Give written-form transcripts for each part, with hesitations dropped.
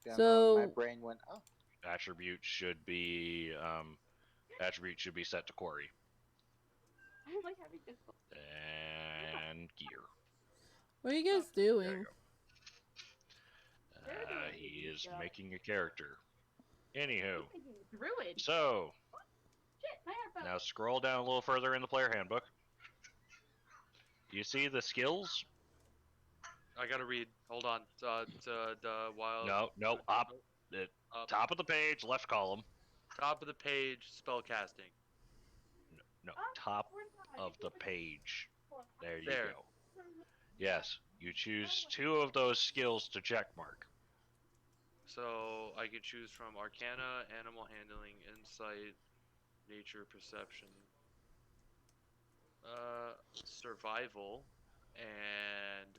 Then my So, brain went, oh. Attribute should be set to Corey. And gear. what are you guys doing? He is making a character. Anywho, Druid. so now scroll down a little further in the player handbook. You see the skills? I gotta read. Hold on. The wild. No, up. Up. Top of the page, left column. Top of the page, spellcasting. No, top of the page. There you There. go. Yes, you choose 2 of those skills to checkmark. So I can choose from Arcana, Animal Handling, Insight, Nature, Perception, Survival, and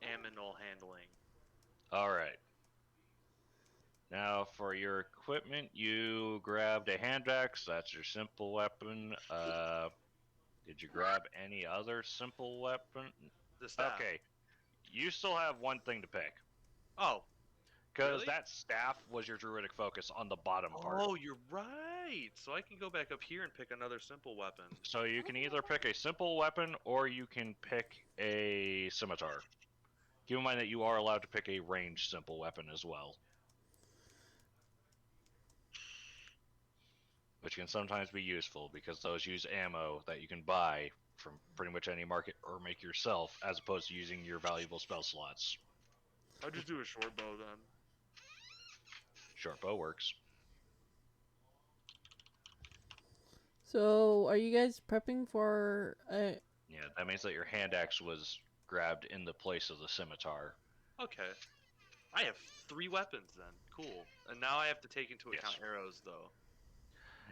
Aminal Handling. Alright. Now for your equipment, you grabbed a hand axe. That's your simple weapon. Did you grab any other simple weapon? The staff. Okay. You still have one thing to pick. Oh. Because Really? that staff was your druidic focus on the bottom part. Oh, you're right. So I can go back up here and pick another simple weapon. So you can either pick a simple weapon or you can pick a scimitar. Keep in mind that you are allowed to pick a ranged simple weapon as well. Which can sometimes be useful because those use ammo that you can buy from pretty much any market or make yourself as opposed to using your valuable spell slots. I'll just do a short bow then. Short bow works. So, are you guys prepping for a... Yeah, that means that your hand axe was grabbed in the place of the scimitar. Okay. I have 3 weapons then. Cool. And now I have to take into account arrows though.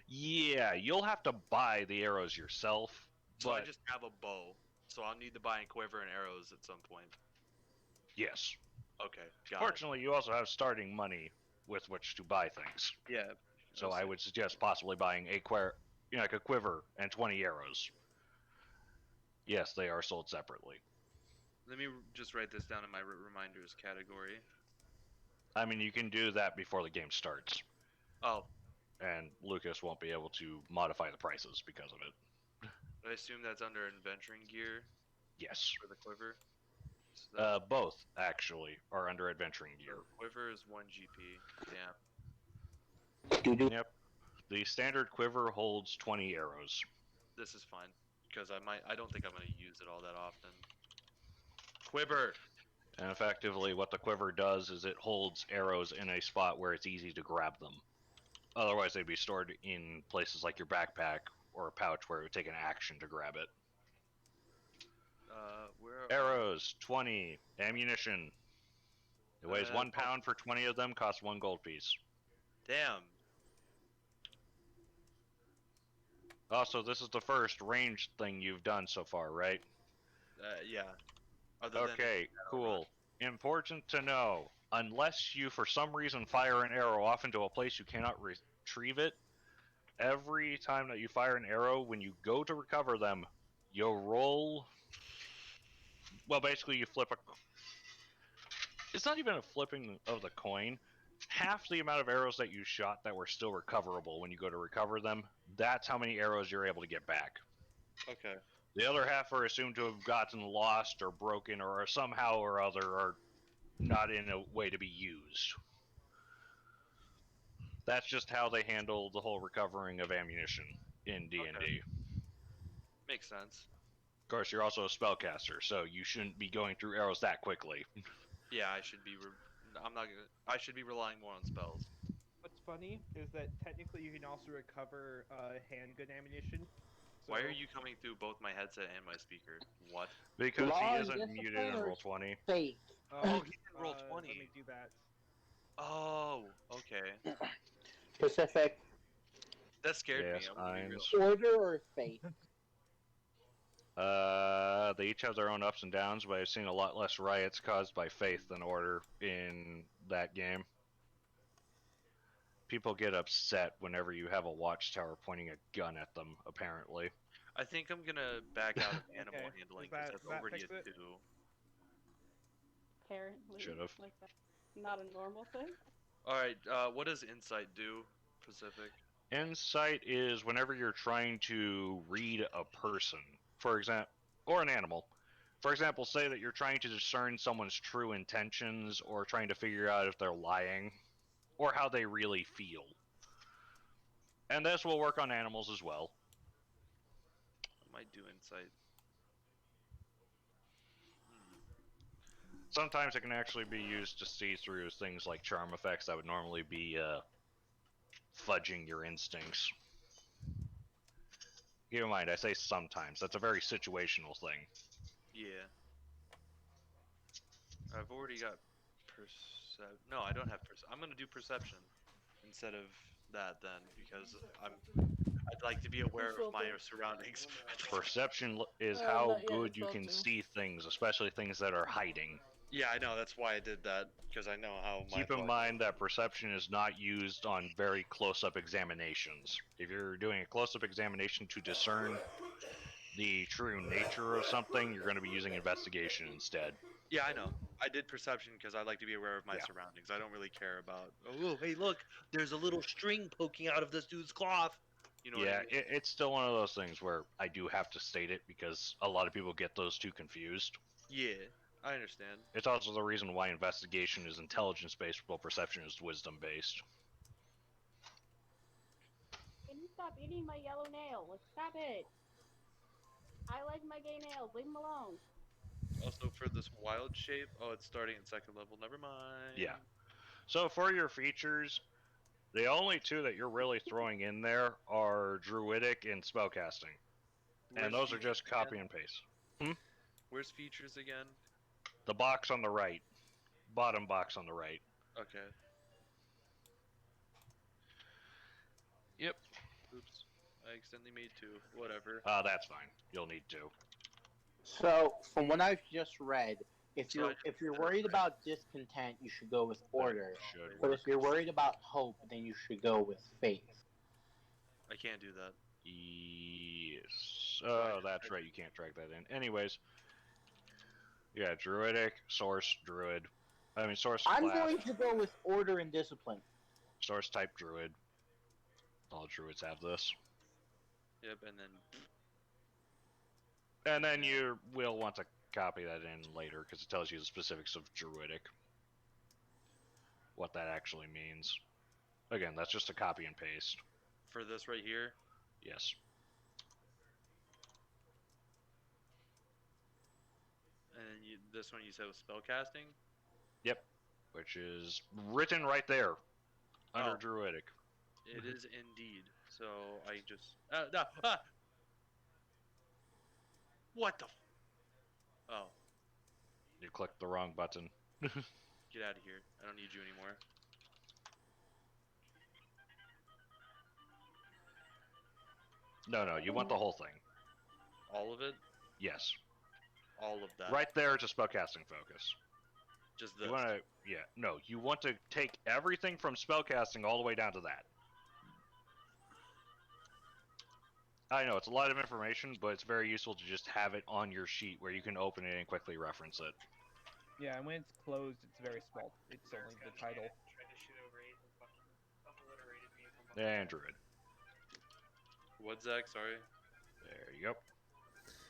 Yeah, you'll have to buy the arrows yourself. So I just have a bow. So I'll need to buy a quiver and arrows at some point. Yes. Okay, got Fortunately, you also have starting money with which to buy things. Yeah. So I would suggest possibly buying a quiver and 20 arrows. Yes, they are sold separately. Let me just write this down in my reminders category. I mean, you can do that before the game starts. Oh. And Lucas won't be able to modify the prices because of it. I assume that's under adventuring gear? Yes. For the quiver? So both, actually, are under adventuring gear. Quiver is 1 GP. Damn. Yep. The standard quiver holds 20 arrows. This is fine. Because I don't think I'm going to use it all that often. Quiver! And effectively, what the quiver does is it holds arrows in a spot where it's easy to grab them. Otherwise, they'd be stored in places like your backpack or a pouch where it would take an action to grab it. Where Arrows, 20. Ammunition. It weighs 1 pound for 20 of them, costs 1 gold piece. Damn. Also, this is the first ranged thing you've done so far, right? Yeah. Okay, cool. Important to know. Unless you, for some reason, fire an arrow off into a place you cannot retrieve it, every time that you fire an arrow, when you go to recover them, you'll roll... Well, basically, you flip a... It's not even a flipping of the coin. Half the amount of arrows that you shot that were still recoverable when you go to recover them, that's how many arrows you're able to get back. Okay. The other half are assumed to have gotten lost or broken or somehow or other are not in a way to be used. That's just how they handle the whole recovering of ammunition in D&D. Okay. Makes sense. Of course, you're also a spellcaster, so you shouldn't be going through arrows that quickly. Yeah, I should be. I should be relying more on spells. What's funny is that technically you can also recover handgun ammunition. So... Why are you coming through both my headset and my speaker? What? Because he isn't muted in Roll20. Fake. Oh, he didn't roll 20. Let me do that. Oh, okay. Specific. That scared Yes, me. I'm Order or fate? They each have their own ups and downs, but I've seen a lot less riots caused by faith than order in that game. People get upset whenever you have a watchtower pointing a gun at them, apparently. I think I'm gonna back out of animal handling because that's that already fix a it? 2. Apparently. Should've. Like that's not a normal thing. Alright, what does insight do, Pacific? Insight is whenever you're trying to read a person, for example, or an animal. For example, say that you're trying to discern someone's true intentions or trying to figure out if they're lying or how they really feel. And this will work on animals as well. I might do insight. Sometimes it can actually be used to see through things like charm effects that would normally be fudging your instincts. Keep in mind, I say sometimes. That's a very situational thing. Yeah. I've already got No, I don't have I'm gonna do perception instead of that then, because I'd like to be aware of my surroundings. Perception is Not how yet, good it's you about can to. see things, especially things that are hiding. Yeah, I know. That's why I did that, because I know how Keep in mind that perception is not used on very close-up examinations. If you're doing a close-up examination to discern the true nature of something, you're going to be using investigation instead. Yeah, I know. I did perception because I like to be aware of my surroundings. I don't really care about, oh, hey, look, there's a little string poking out of this dude's cloth. You know what I mean? It's still one of those things where I do have to state it because a lot of people get those two confused. Yeah, I understand. It's also the reason why investigation is intelligence-based while perception is wisdom-based. Can you stop eating my yellow nail? Like, stop it. I like my gay nails. Leave them alone. Also, for this wild shape, oh, it's starting at second level. Never mind. Yeah. So for your features, the only two that you're really throwing in there are Druidic and Spellcasting. And those are just copy and paste. Where's features again? The box on the right. Bottom box on the right. Okay. Yep. Oops. I accidentally made two. Whatever. That's fine. You'll need two. So, from what I've just read, if So you're worried about discontent, you should go with order. Should But work. if you're worried about hope, then you should go with faith. I can't do that. Yes. Oh, that's right. You can't drag that in. Anyways. Yeah, Druidic, Source, Druid. Source I'm class, going to go with order and discipline. Source type Druid. All Druids have this. Yep, and then And then you will want to copy that in later because it tells you the specifics of Druidic. What that actually means. Again, that's just a copy and paste. for this right here. Yes. And then this one you said was spellcasting? Yep. Which is written right there under Oh. Druidic. It is indeed. So I just no, ah! What the oh, You clicked the wrong button. get out of here. I don't need you anymore. No, you want the whole thing. All of it? Yes. All of that. Right there is a spellcasting focus. Just this. You want to, you want to take everything from spellcasting all the way down to that. I know, it's a lot of information, but it's very useful to just have it on your sheet where you can open it and quickly reference it. Yeah, and when it's closed, it's very small. It's only the title. And Druid. What, Zach? Sorry. There you go.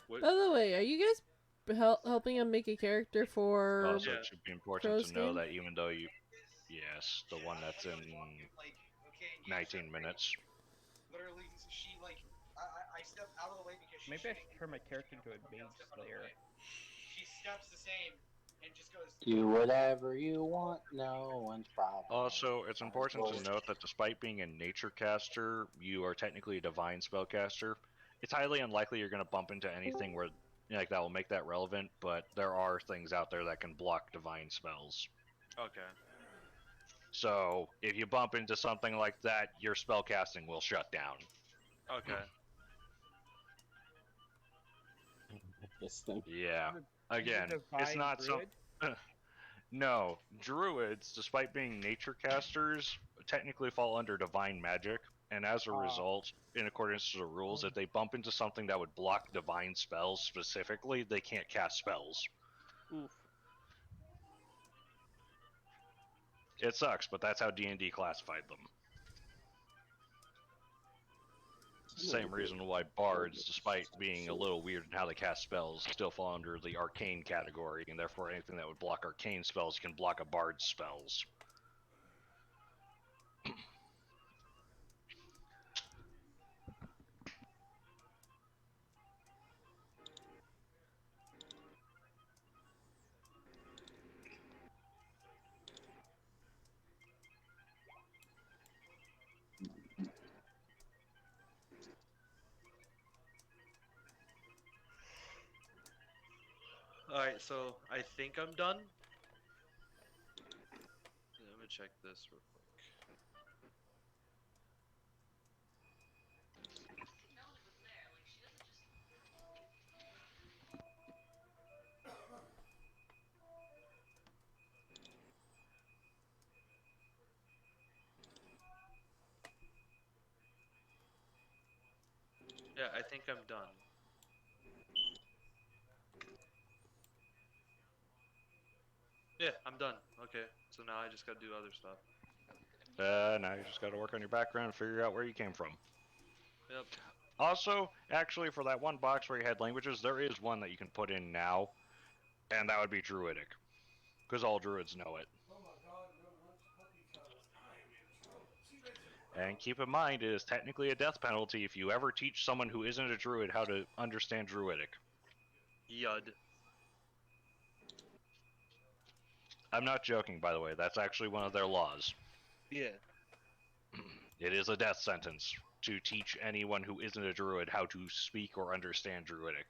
What? By the way, are you guys helping him make a character for? Also, Yeah. it should be important Crow's to know game? that even though you... Yes, the one that's in 19 minutes. Literally, she like, I stepped out of the way because she. Maybe I should turn my character into a mage slayer. She steps the same and just goes. Do whatever you want, no one's problem. Also, it's important to note that despite being a nature caster, you are technically a divine spellcaster. It's highly unlikely you're going to bump into anything where that will make that relevant, but there are things out there that can block divine spells. Okay. So, if you bump into something like that, your spellcasting will shut down. Okay. This thing. Yeah. Again, it's Divine not some... druid? No, druids, despite being nature casters, technically fall under divine magic, and as a result, in accordance to the rules, if they bump into something that would block divine spells specifically, they can't cast spells. Oof. It sucks, but that's how D&D classified them. Same reason why bards, despite being a little weird in how they cast spells, still fall under the arcane category, and therefore anything that would block arcane spells can block a bard's spells. Alright, so I think I'm done. Let me check this real quick. Yeah, I think I'm done. Yeah, I'm done. Okay, so now I just gotta do other stuff. Now you just gotta work on your background and figure out where you came from. Yep. Also, actually, for that one box where you had languages, there is one that you can put in now, and that would be Druidic. Because all Druids know it. And keep in mind, it is technically a death penalty if you ever teach someone who isn't a Druid how to understand Druidic. Yud. I'm not joking, by the way. That's actually one of their laws. Yeah. It is a death sentence to teach anyone who isn't a Druid how to speak or understand Druidic.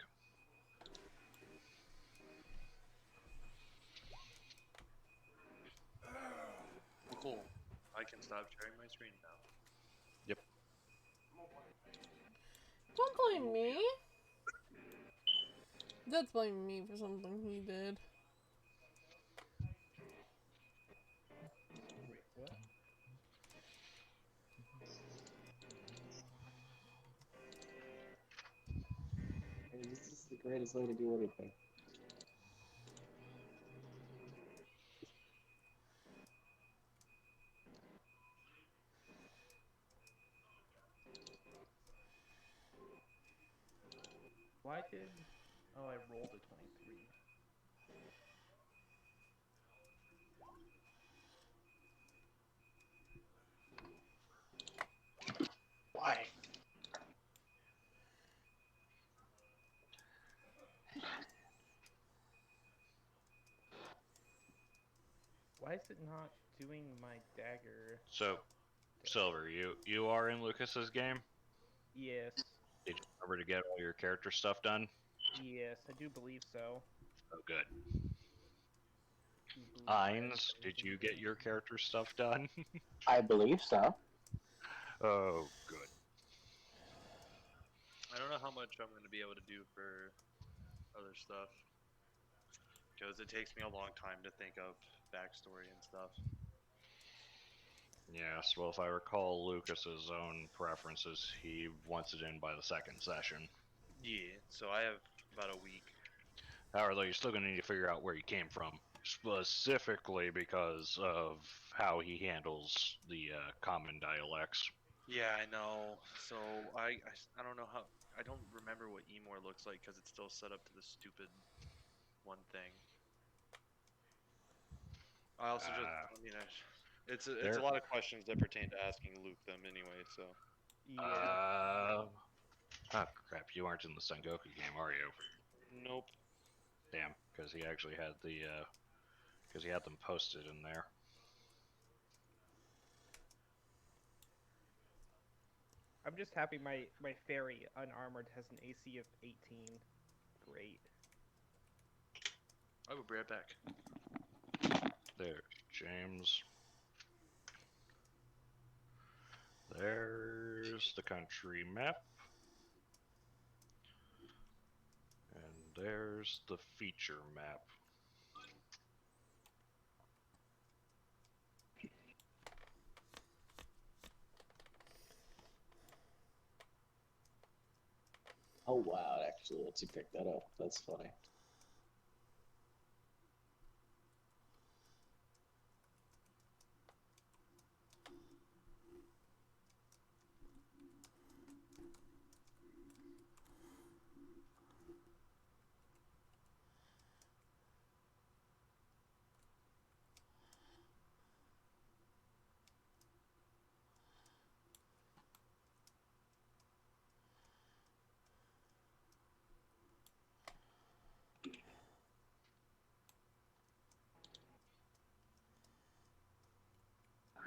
Cool. I can stop sharing my screen now. Yep. Don't blame me. That's blaming me for something he did. Wait, what? This is the greatest way to do anything. Why did... Oh, I rolled a 23. Why? Why is it not doing my dagger? So, Silver, you are in Lucas's game? Yes. Did you remember to get all your character stuff done? Yes, I do believe so. Oh, good. Do believe I have Ines, did you get your character stuff done? I believe so. Oh, good. I don't know how much I'm gonna be able to do for other stuff. Because it takes me a long time to think of backstory and stuff. Yes, well, if I recall Lucas's own preferences, he wants it in by the second session. Yeah, so I have about a week. However, though, you're still going to need to figure out where he came from, specifically because of how he handles the common dialects. Yeah, I know. So I don't know how. I don't remember what Emor looks like because it's still set up to the stupid one thing. I also just, I mean, it's a lot of questions that pertain to asking Luke them anyway. So Yeah. Oh crap! You aren't in the Sengoku game, are you? nope. Damn, because he actually had the because he had them posted in there. I'm just happy my fairy unarmored has an AC of 18. Great. I will be right back. There's James. There's the country map. And there's the feature map. Oh wow, actually lets you pick that up. That's funny.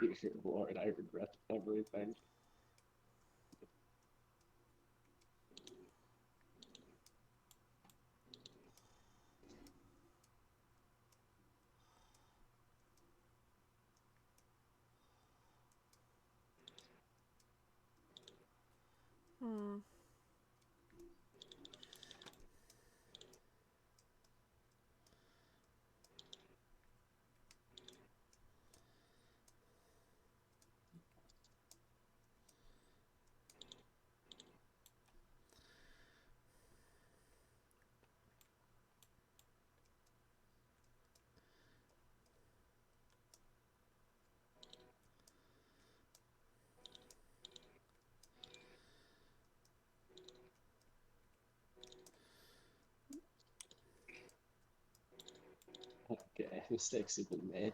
Dear Lord, I regret everything. Hmm. Okay, mistakes have been made.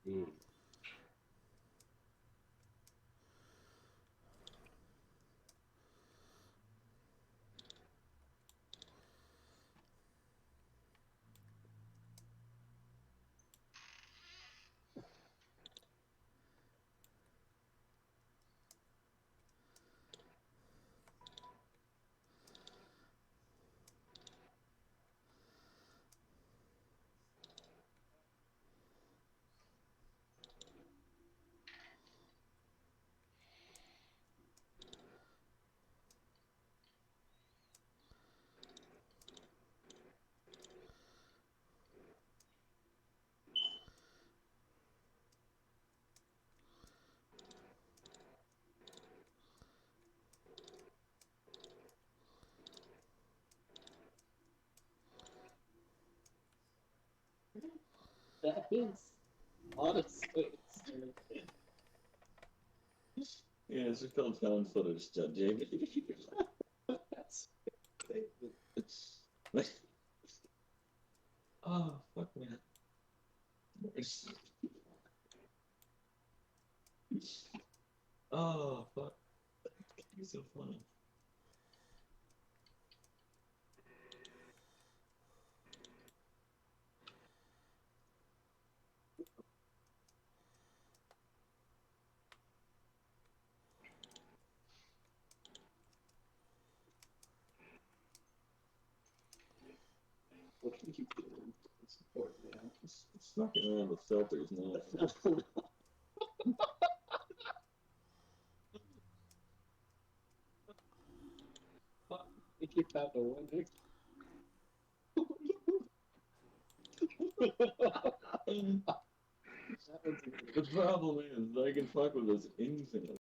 Mm. That is honestly. Yeah, it's called found footage judging. That's oh fuck man. Oh fuck. It's so funny. What can you do? It's important now. It's knocking around with filters now. Fuck, I keep out the window. The problem is I can fuck with this infinitely.